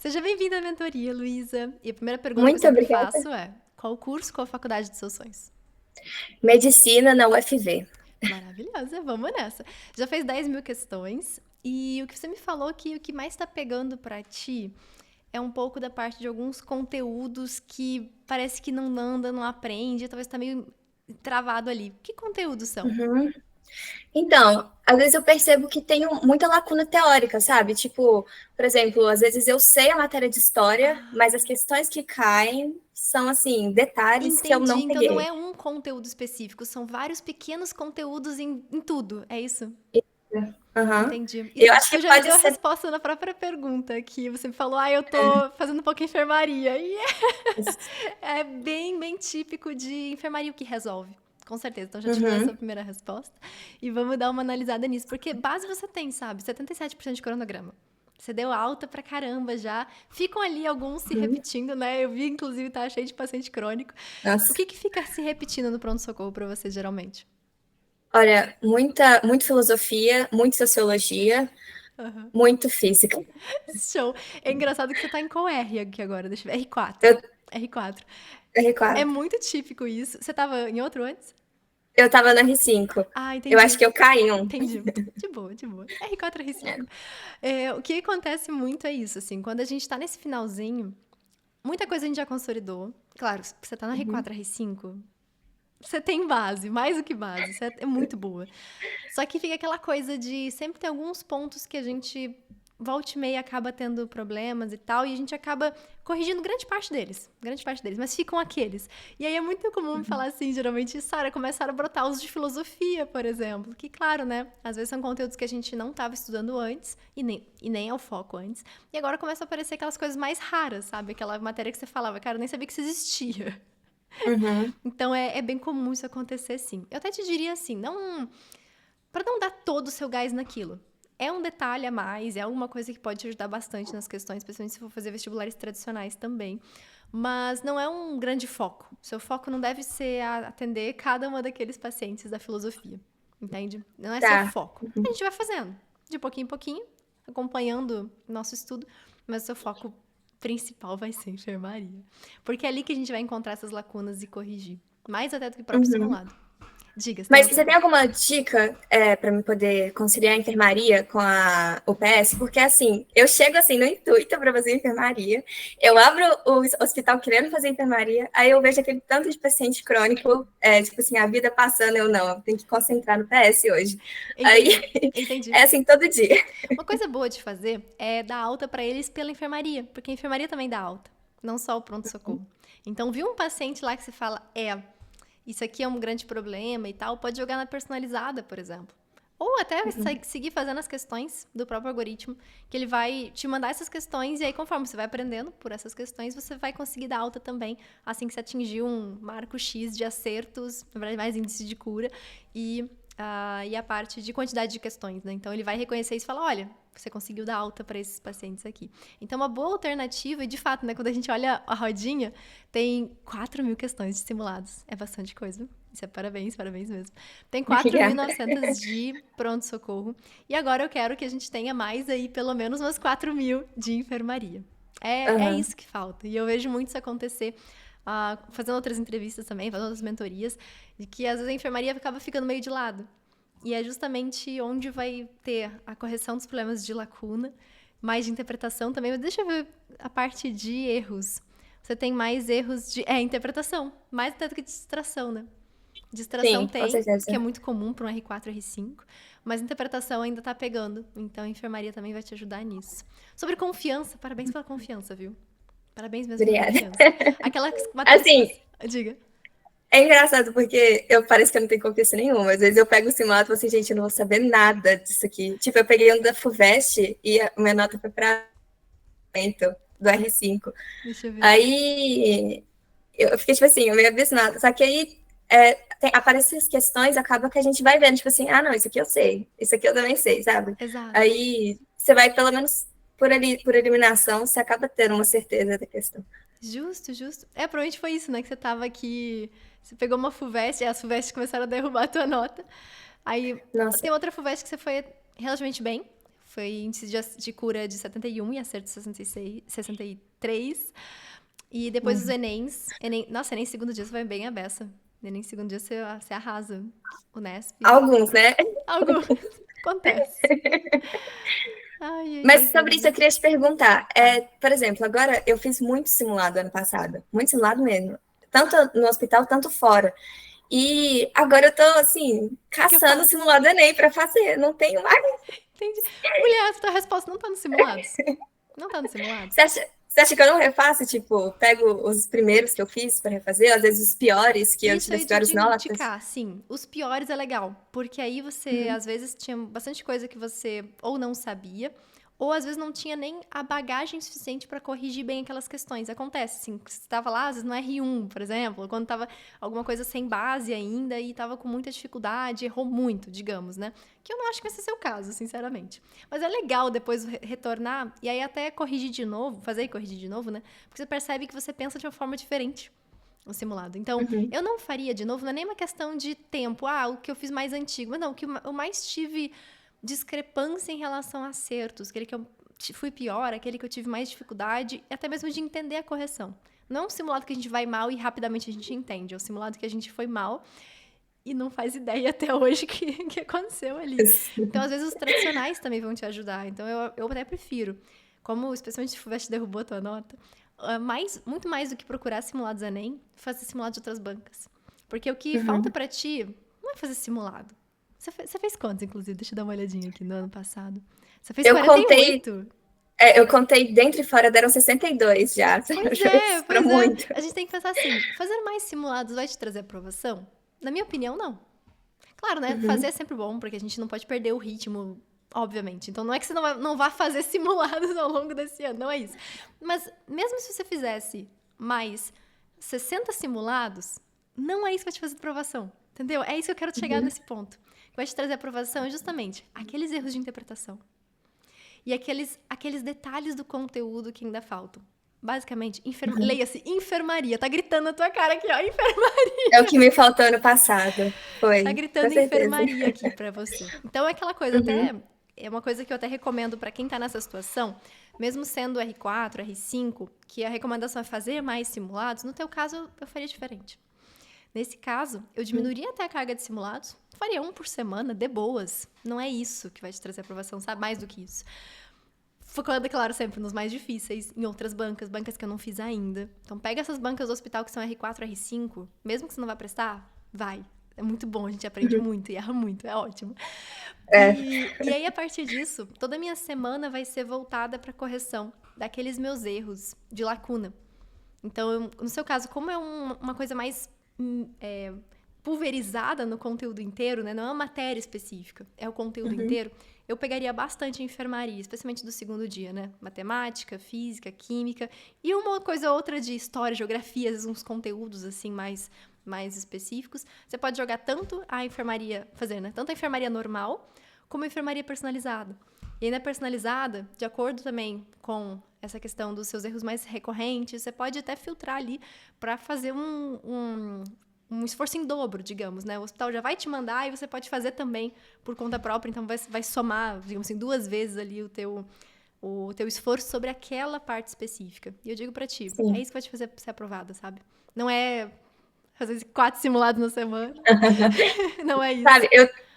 Seja bem-vinda à mentoria, Luísa. E a primeira pergunta que eu Muito sempre obrigada. faço é: qual curso, qual faculdade dos seus sonhos? Medicina na UFV. Maravilhosa, vamos nessa. Já fez 10 mil questões e o que você me falou que o que mais está pegando pra ti é um pouco da parte de alguns conteúdos que parece que não anda, não aprende, talvez tá meio travado ali. Que conteúdos são? Uhum. Então, às vezes eu percebo que tenho muita lacuna teórica, sabe? Tipo, por exemplo, às vezes eu sei a matéria de história, mas as Ah, questões que caem são, assim, detalhes que eu entendi. não Então não peguei. é um conteúdo específico, são vários pequenos conteúdos em tudo, é isso? Uhum. Entendi. E Eu acho que tu já me pode deu a ser. resposta na própria pergunta, que você me falou, eu tô fazendo um pouco de enfermaria. E é bem, bem típico de enfermaria o que resolve. Com certeza. Então já te dou essa Uhum. primeira resposta. E vamos dar uma analisada nisso. Porque base você tem, sabe? 77% de cronograma. Você deu alta pra caramba já. Ficam ali alguns se Uhum. repetindo, né? Eu vi, inclusive, tá cheio de paciente crônico. O Nossa. que fica se repetindo no pronto-socorro pra você, geralmente? Olha, muito filosofia, muito sociologia, Aham. muito física. Show. É engraçado que você tá em qual R aqui agora? Deixa eu ver. R4. Eu, R4. É R4. muito típico isso. Você tava em outro antes? Eu tava no R5. Ah, Eu acho entendi. que eu caí um. Entendi. De boa, de boa. R4, R5. É, o que acontece muito é isso, assim, quando a gente tá nesse finalzinho, muita coisa a gente já consolidou. Claro, se você tá no R4, R5, você tem base, mais do que base, você é muito boa. Só que fica aquela coisa de sempre ter alguns pontos que a gente volta e meia acaba tendo problemas e tal, e a gente acaba corrigindo grande parte deles, mas ficam aqueles. E aí é muito comum me falar assim, geralmente, Sara, começaram a brotar os de filosofia, por exemplo, que claro, né, às vezes são conteúdos que a gente não estava estudando antes, e nem é o foco antes, e agora começam a aparecer aquelas coisas mais raras, sabe, aquela matéria que você falava, cara, eu nem sabia que isso existia. Uhum. Então é bem comum isso acontecer, sim. Eu até te diria assim, não para não dar todo o seu gás naquilo. É um detalhe a mais, é alguma coisa que pode te ajudar bastante nas questões, especialmente se for fazer vestibulares tradicionais também. Mas não é um grande foco. Seu foco não deve ser atender cada uma daqueles pacientes da filosofia. Entende? Não é seu Tá. foco. A gente vai fazendo, de pouquinho em pouquinho, acompanhando o nosso estudo, mas o seu foco principal vai ser enfermaria. Porque é ali que a gente vai encontrar essas lacunas e corrigir. Mais até do que o próprio Uhum. simulado. Diga, você tem Mas outra você tem pergunta? alguma dica para me poder conciliar a enfermaria com a UPS? Porque assim, eu chego assim no intuito para fazer enfermaria, eu abro o hospital querendo fazer enfermaria, aí eu vejo aquele tanto de paciente crônico, tipo assim, a vida passando, eu não, eu tenho que concentrar no PS hoje. Aí Entendi, entendi. é assim todo dia. Uma coisa boa de fazer é dar alta para eles pela enfermaria, porque a enfermaria também dá alta, não só o pronto-socorro. Então, viu um paciente lá que você fala, isso aqui é um grande problema e tal, pode jogar na personalizada, por exemplo. Ou até seguir fazendo as questões do próprio algoritmo, que ele vai te mandar essas questões e aí, conforme você vai aprendendo por essas questões, você vai conseguir dar alta também, assim que você atingir um marco X de acertos, na verdade, mais índice de cura, e a parte de quantidade de questões, né? Então, ele vai reconhecer isso e falar, olha, você conseguiu dar alta para esses pacientes aqui. Então, uma boa alternativa, e de fato, né, quando a gente olha a rodinha, tem 4 mil questões de simulados. É bastante coisa. Isso é parabéns, parabéns mesmo. Tem Obrigada. 4.900 de pronto-socorro. E agora eu quero que a gente tenha mais aí, pelo menos umas 4 mil de enfermaria. É Uhum. isso que falta. E eu vejo muito isso acontecer, fazendo outras entrevistas também, fazendo outras mentorias, de que às vezes a enfermaria acaba ficando meio de lado. E é justamente onde vai ter a correção dos problemas de lacuna, mais de interpretação também. Mas deixa eu ver a parte de erros. Você tem mais erros de interpretação, mais até do que distração, né? Distração Sim, com tem, que é certeza. muito comum para um R4, R5, mas interpretação ainda tá pegando. Então a enfermaria também vai te ajudar nisso. Sobre confiança, parabéns pela confiança, viu? Parabéns mesmo pela Obrigada. confiança. Aquelas matérias que Assim, você. Diga. é engraçado porque eu parece que eu não tenho confiança nenhuma. Às vezes eu pego o simulado e falo assim, gente, eu não vou saber nada disso aqui. Tipo, eu peguei um da FUVEST e a minha nota foi para do R5. Deixa eu ver. Aí eu fiquei, tipo assim, meio abismada. Só que aí aparecem as questões, acaba que a gente vai vendo, tipo assim, ah, não, isso aqui eu sei, isso aqui eu também sei, sabe? Exato. Aí você vai, pelo menos por eliminação, você acaba tendo uma certeza da questão. Justo, justo. Provavelmente foi isso, né? Que você tava aqui. Você pegou uma FUVEST, e as FUVEST começaram a derrubar a tua nota. Aí Nossa. tem outra FUVEST que você foi relativamente bem. Foi índice de cura de 71 e acerto de 66, 63. E depois os Enems. Nossa, Enem segundo dia você vai bem a beça. Enem segundo dia você arrasa. O Nesp. Alguns, né? Algo acontece. Ai, ai, Mas mas sobre isso eu queria te perguntar. Por exemplo, agora eu fiz muito simulado ano passado. Muito simulado mesmo. Tanto no hospital, tanto fora. E agora eu tô, assim, caçando simulado Enem para fazer. Não tenho mais. Entendi. Mulher, a tua resposta não tá nos simulados. Não tá nos simulados. Você acha que eu não refaço? Tipo, pego os primeiros que eu fiz para refazer, às vezes os piores, que eu Isso tive aí as de piores notas. indicar, sim. Os piores é legal, porque aí você, às vezes, tinha bastante coisa que você ou não sabia, ou às vezes não tinha nem a bagagem suficiente para corrigir bem aquelas questões. Acontece, assim, você estava lá, às vezes no R1, por exemplo, quando estava alguma coisa sem base ainda e estava com muita dificuldade, errou muito, digamos, né? Que eu não acho que vai ser seu caso, sinceramente. Mas é legal depois retornar e aí até corrigir de novo, fazer e corrigir de novo, né? Porque você percebe que você pensa de uma forma diferente o simulado. Então, eu não faria de novo, não é nem uma questão de tempo, o que eu fiz mais antigo, mas não, o que eu mais tive discrepância em relação a acertos, aquele que eu fui pior, aquele que eu tive mais dificuldade, até mesmo de entender a correção. Não é um simulado que a gente vai mal e rapidamente a gente entende, é um simulado que a gente foi mal e não faz ideia até hoje que aconteceu ali. Então, às vezes, os tradicionais também vão te ajudar. Então, eu até prefiro. Como, especialmente se o FUVEST derrubou a tua nota, muito mais do que procurar simulados Enem, fazer simulado de outras bancas. Porque o que falta pra ti não é fazer simulado. Você fez quantos, inclusive? Deixa eu dar uma olhadinha aqui no ano passado. Você fez 48. Eu contei dentro e fora, deram 62 já. Pois é. Muito. A gente tem que pensar assim, fazer mais simulados vai te trazer aprovação? Na minha opinião, não. Claro, né? Fazer é sempre bom, porque a gente não pode perder o ritmo, obviamente. Então, não é que você não vá fazer simulados ao longo desse ano, não é isso. Mas, mesmo se você fizesse mais 60 simulados, não é isso que vai te fazer aprovação, entendeu? É isso que eu quero chegar nesse ponto. O que vai te trazer aprovação é justamente aqueles erros de interpretação. E aqueles detalhes do conteúdo que ainda faltam. Basicamente, leia-se enfermaria. Tá gritando na tua cara aqui, ó, enfermaria. É o que me faltou ano passado. Foi. Tá gritando enfermaria aqui pra você. Então, é aquela coisa, até... É uma coisa que eu até recomendo pra quem tá nessa situação, mesmo sendo R4, R5, que a recomendação é fazer mais simulados, no teu caso, eu faria diferente. Nesse caso, eu diminuiria até a carga de simulados, faria um por semana, de boas. Não é isso que vai te trazer aprovação, sabe? Mais do que isso. Focando, claro, sempre nos mais difíceis, em outras bancas que eu não fiz ainda. Então, pega essas bancas do hospital que são R4, R5, mesmo que você não vá prestar, vai. É muito bom, a gente aprende muito e erra muito, é ótimo. E aí, a partir disso, toda a minha semana vai ser voltada para correção daqueles meus erros de lacuna. Então, no seu caso, como é uma coisa mais pulverizada no conteúdo inteiro, né? Não é uma matéria específica, é o conteúdo inteiro, eu pegaria bastante enfermaria, especialmente do segundo dia, né? Matemática, física, química e uma coisa ou outra de história, geografia, às vezes uns conteúdos assim mais específicos. Você pode jogar tanto a enfermaria, tanto a enfermaria normal como a enfermaria personalizada. E aí na personalizada, de acordo também com essa questão dos seus erros mais recorrentes, você pode até filtrar ali para fazer um esforço em dobro, digamos, né? O hospital já vai te mandar e você pode fazer também por conta própria, então vai somar, digamos assim, 2 vezes ali o teu esforço sobre aquela parte específica. E eu digo pra ti, é isso que vai te fazer ser aprovada, sabe? Não é fazer 4 simulados na semana. Não é isso. Sabe,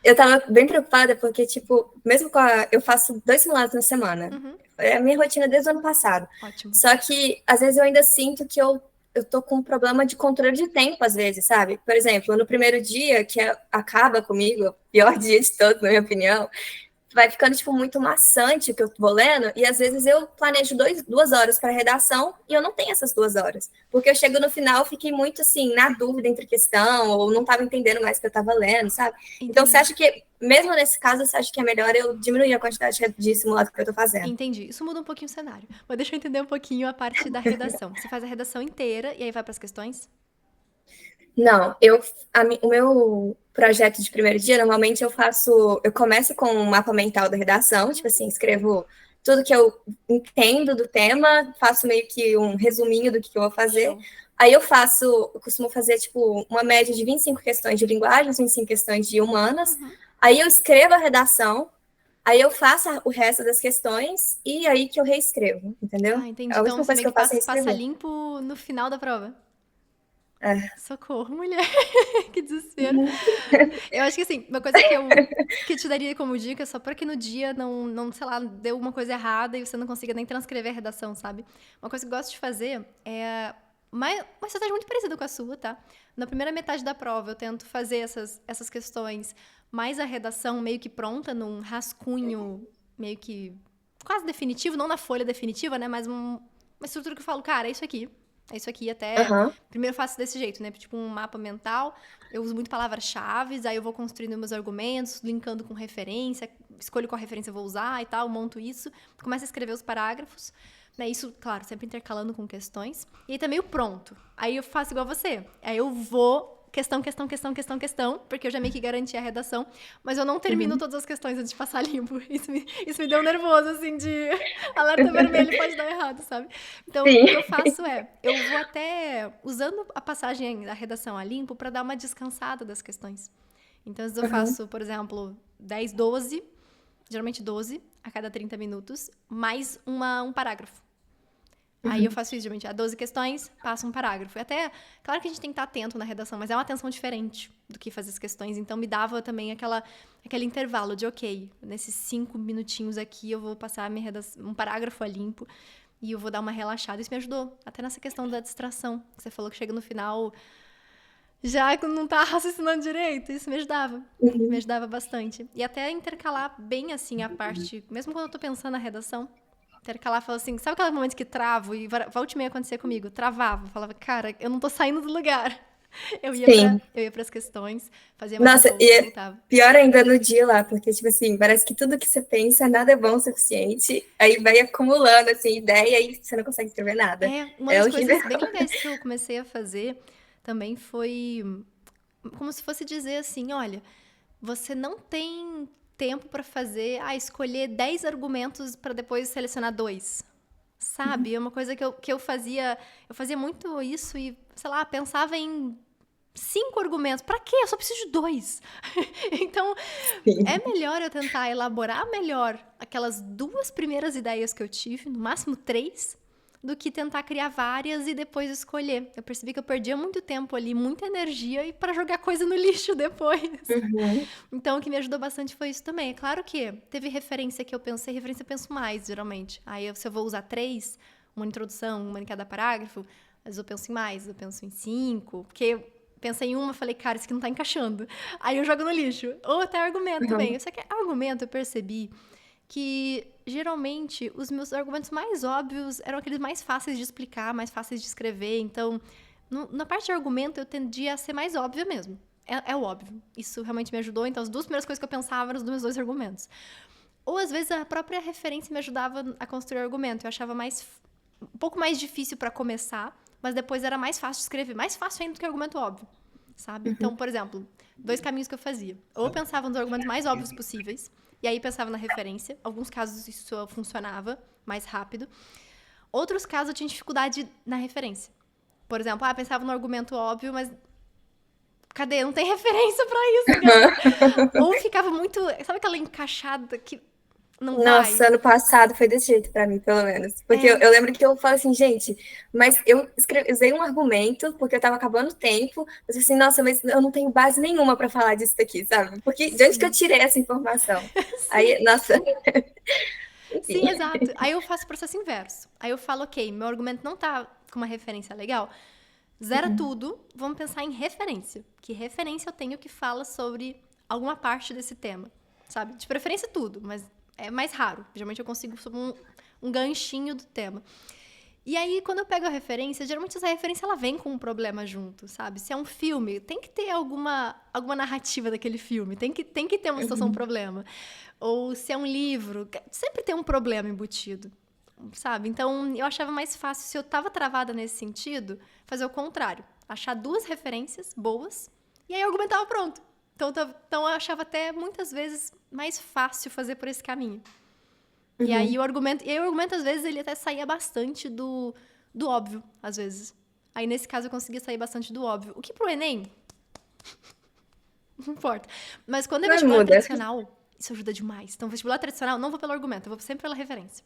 eu tava bem preocupada porque, tipo, mesmo eu faço 2 simulados na semana. É a minha rotina desde o ano passado. Ótimo. Só que, às vezes, eu ainda sinto que eu tô com um problema de controle de tempo, às vezes, sabe? Por exemplo, no primeiro dia, que acaba comigo, o pior dia de todos, na minha opinião, vai ficando, tipo, muito maçante o que eu vou lendo, e às vezes eu planejo 2 horas para redação e eu não tenho essas 2 horas. Porque eu chego no final, fiquei muito, assim, na dúvida entre questão, ou não estava entendendo mais o que eu estava lendo, sabe? Entendi. Então, você acha que, mesmo nesse caso, você acha que é melhor eu diminuir a quantidade de simulado que eu estou fazendo? Entendi. Isso muda um pouquinho o cenário. Mas deixa eu entender um pouquinho a parte da redação. Você faz a redação inteira e aí vai para as questões? Não, o meu projeto de primeiro dia, normalmente eu começo com um mapa mental da redação, tipo assim, escrevo tudo que eu entendo do tema, faço meio que um resuminho do que eu vou fazer. Aí eu costumo fazer, tipo, uma média de 25 questões de linguagens, 25 questões de humanas. Aí eu escrevo a redação, Aí eu faço o resto das questões e aí que eu reescrevo, entendeu? Ah, entendi. A Então última você coisa meio que que eu faço é passa reescrever. limpo no final da prova. É. Socorro, mulher. Que desespero. Eu acho que assim, uma coisa que eu te daria como dica, só para que no dia não, sei lá, deu uma coisa errada e você não consiga nem transcrever a redação, sabe? Uma coisa que eu gosto de fazer é uma estratégia muito parecida com a sua, tá? Na primeira metade da prova, eu tento fazer essas questões mais a redação meio que pronta, num rascunho meio que quase definitivo, não na folha definitiva, né? Mas uma estrutura que eu falo, cara, é isso aqui. É isso aqui, até. Aham. Primeiro eu faço desse jeito, né? Tipo um mapa mental. Eu uso muito palavras-chave, aí eu vou construindo meus argumentos, linkando com referência, escolho qual referência eu vou usar e tal, monto isso, começo a escrever os parágrafos. Né, isso, claro, sempre intercalando com questões. E aí tá meio pronto. Aí eu faço igual você. Aí eu vou questão, porque eu já meio que garanti a redação, mas eu não termino todas as questões antes de passar limpo. Isso me deu nervoso, assim, de alerta vermelho, pode dar errado, sabe? Então, o Sim. que eu faço é, eu vou até usando a passagem da redação a limpo para dar uma descansada das questões. Então, às vezes eu Aham. faço, por exemplo, 10, 12, geralmente 12 a cada 30 minutos, mais um parágrafo. Aí eu Uhum. faço isso, geralmente, há 12 questões, passo um parágrafo. E até, claro que a gente tem que estar atento na redação, mas é uma atenção diferente do que fazer as questões. Então, me dava também aquele intervalo de, ok, nesses 5 minutinhos aqui, eu vou passar um parágrafo a limpo e eu vou dar uma relaxada. Isso me ajudou, até nessa questão da distração, que você falou que chega no final, já que não tá raciocinando direito. Isso me Uhum. ajudava bastante. E até intercalar bem, assim, a parte, mesmo quando eu tô pensando na redação, intercalar, falar assim, sabe aqueles momentos que travo? E volta e meia acontecia comigo. Travava. Falava, cara, eu não tô saindo do lugar. Sim. Eu ia pras questões, fazia mais um Nossa, pouco, e é voltava. pior ainda no dia lá, porque, tipo assim, parece que tudo que você pensa, nada é bom o suficiente. Aí vai acumulando, assim, ideia e você não consegue escrever nada. É, uma É das horrível. coisas bem legais que eu comecei a fazer também foi como se fosse dizer assim, olha, você não tem tempo pra fazer, escolher 10 argumentos pra depois selecionar dois. Sabe? É uma coisa que eu fazia muito isso e, sei lá, pensava em 5 argumentos. Pra quê? Eu só preciso de 2. Então, é Sim. melhor eu tentar elaborar melhor aquelas 2 primeiras ideias que eu tive, no máximo 3, do que tentar criar várias e depois escolher. Eu percebi que eu perdia muito tempo ali, muita energia e para jogar coisa no lixo depois. Uhum. Então, o que me ajudou bastante foi isso também. É claro que teve referência que eu pensei, referência eu penso mais, geralmente. Aí, se eu vou usar 3, uma introdução, uma em cada parágrafo, às vezes eu penso em mais, eu penso em 5, porque eu pensei em uma, falei, cara, isso aqui não tá encaixando. Aí eu jogo no lixo. Ou até argumento Uhum. bem. Só que argumento eu percebi que geralmente os meus argumentos mais óbvios eram aqueles mais fáceis de explicar, mais fáceis de escrever. Então, na parte de argumento, eu tendia a ser mais óbvia mesmo. É o óbvio. Isso realmente me ajudou. Então, as 2 primeiras coisas que eu pensava eram os meus 2 argumentos. Ou, às vezes, a própria referência me ajudava a construir o argumento. Eu achava um pouco mais difícil para começar, mas depois era mais fácil de escrever. Mais fácil ainda do que argumento óbvio, sabe? Então, por exemplo, 2 caminhos que eu fazia. Ou eu pensava nos argumentos mais óbvios possíveis, e aí pensava na referência. Alguns casos isso funcionava mais rápido. Outros casos eu tinha dificuldade na referência. Por exemplo, pensava no argumento óbvio, mas cadê? Não tem referência pra isso, cara. Ou ficava muito, sabe aquela encaixada que não vai? Nossa, ano passado foi desse jeito pra mim, pelo menos. Porque eu, É, eu lembro que eu falo assim, gente, mas eu usei um argumento, porque eu tava acabando o tempo, eu disse assim, nossa, mas eu não tenho base nenhuma pra falar disso daqui, sabe? Porque de onde que eu sim, tirei essa informação? sim. Aí, nossa, Sim, enfim. exato. Aí eu faço o processo inverso. Aí eu falo, ok, meu argumento não tá com uma referência legal. Zera tudo, vamos pensar em referência. Que referência eu tenho que fala sobre alguma parte desse tema, sabe? De preferência tudo, mas é mais raro. Geralmente eu consigo sobre um ganchinho do tema. E aí, quando eu pego a referência, geralmente essa referência ela vem com um problema junto, sabe? Se é um filme, tem que ter alguma narrativa daquele filme, tem que ter uma situação, um Uhum. problema. Ou se é um livro, sempre tem um problema embutido, sabe? Então, eu achava mais fácil, se eu tava travada nesse sentido, fazer o contrário. Achar 2 referências boas e aí o argumento tava pronto. Então eu achava até, muitas vezes, mais fácil fazer por esse caminho. E aí Uhum. o argumento, às vezes, ele até saía bastante do óbvio, às vezes. Aí, nesse caso, eu conseguia sair bastante do óbvio. O que pro Enem, não importa. Mas quando é Não vestibular muda. tradicional, Isso ajuda demais. Então, vestibular tradicional, não vou pelo argumento, eu vou sempre pela referência.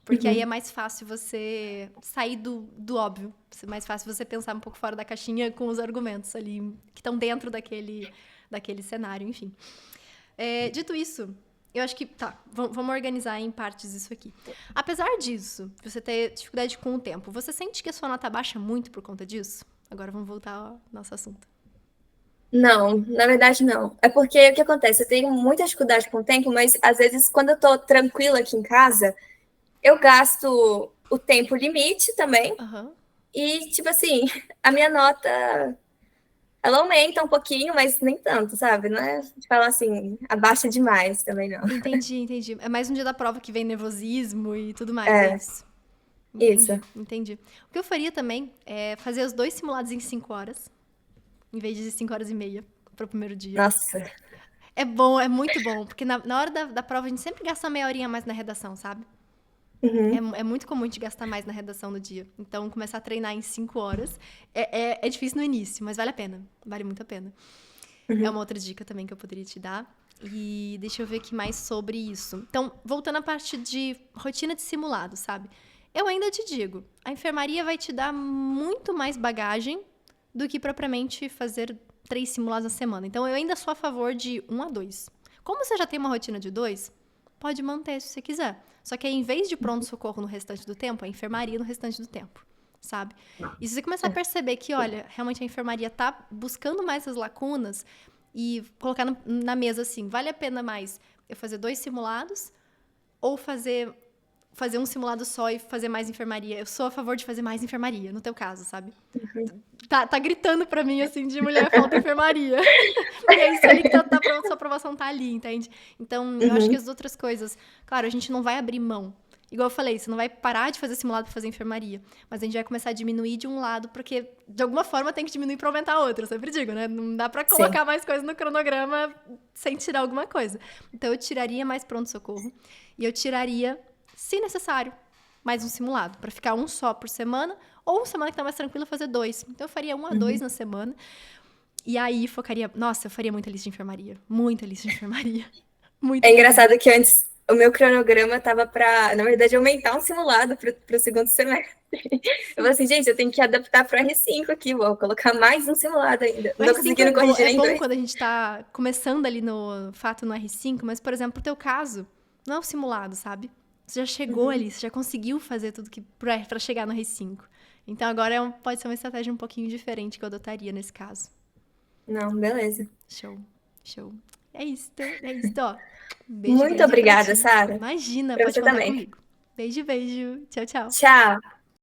Porque aí é mais fácil você sair do óbvio. É mais fácil você pensar um pouco fora da caixinha com os argumentos ali que estão dentro daquele cenário, enfim. Dito isso, eu acho que... Tá, vamos organizar em partes isso aqui. Apesar disso, você ter dificuldade com o tempo, você sente que a sua nota baixa muito por conta disso? Agora vamos voltar ao nosso assunto. Não, na verdade não. É porque o que acontece? Eu tenho muita dificuldade com o tempo, mas às vezes quando eu tô tranquila aqui em casa, eu gasto o tempo limite também. Aham. E, tipo assim, a minha nota, ela aumenta um pouquinho, mas nem tanto, sabe? Não é de falar assim, abaixa demais também, não. Entendi. É mais um dia da prova que vem nervosismo e tudo mais, é É, isso. isso. Entendi. O que eu faria também é fazer os 2 simulados em 5 horas, em vez de 5 horas e meia para o primeiro dia. Nossa. É bom, é muito bom, porque na hora da prova a gente sempre gasta meia horinha a mais na redação, sabe? Uhum. É muito comum a gente gastar mais na redação no dia. Então, começar a treinar em 5 horas é difícil no início, mas vale a pena. Vale muito a pena. É uma outra dica também que eu poderia te dar. E deixa eu ver aqui mais sobre isso. Então, voltando à parte de rotina de simulado, sabe? Eu ainda te digo, a enfermaria vai te dar muito mais bagagem do que propriamente fazer 3 simulados na semana. Então, eu ainda sou a favor de 1 a 2. Como você já tem uma rotina de 2, pode manter se você quiser. Só que aí, em vez de pronto-socorro no restante do tempo, a enfermaria no restante do tempo, sabe? E se você começar a perceber que, olha, realmente a enfermaria tá buscando mais essas lacunas e colocar na mesa assim, vale a pena mais eu fazer 2 simulados ou fazer um simulado só e fazer mais enfermaria? Eu sou a favor de fazer mais enfermaria, no teu caso, sabe? Tá gritando pra mim, assim, de mulher, falta enfermaria. E é isso ali que sua aprovação tá ali, entende? Então, eu acho que as outras coisas... Claro, a gente não vai abrir mão. Igual eu falei, você não vai parar de fazer simulado pra fazer enfermaria. Mas a gente vai começar a diminuir de um lado, porque, de alguma forma, tem que diminuir pra aumentar outro. Eu sempre digo, né? Não dá pra colocar mais coisa no cronograma sem tirar alguma coisa. Então, eu tiraria mais pronto-socorro. E eu tiraria, se necessário, mais um simulado. Pra ficar um só por semana, ou semana que tá mais tranquila, fazer 2. Então, eu faria 1 a 2 na semana. E aí, focaria... Nossa, eu faria muita lista de enfermaria. Muita lista de enfermaria. É engraçado que antes o meu cronograma tava para, na verdade, aumentar um simulado para o segundo semestre. Eu falei assim, gente, eu tenho que adaptar para o R5 aqui, vou colocar mais um simulado ainda. Não tô conseguindo corrigir nem dois. É bom quando a gente tá começando ali no fato no R5, mas, por exemplo, pro teu caso, não é um simulado, sabe? Você já chegou ali, você já conseguiu fazer tudo que para chegar no R5. Então, agora pode ser uma estratégia um pouquinho diferente que eu adotaria nesse caso. Não, beleza. Show. É isso, ó. Beijo. Muito obrigada, Sara. Imagina, pra pode você contar também. comigo. Beijo. Tchau. Tchau.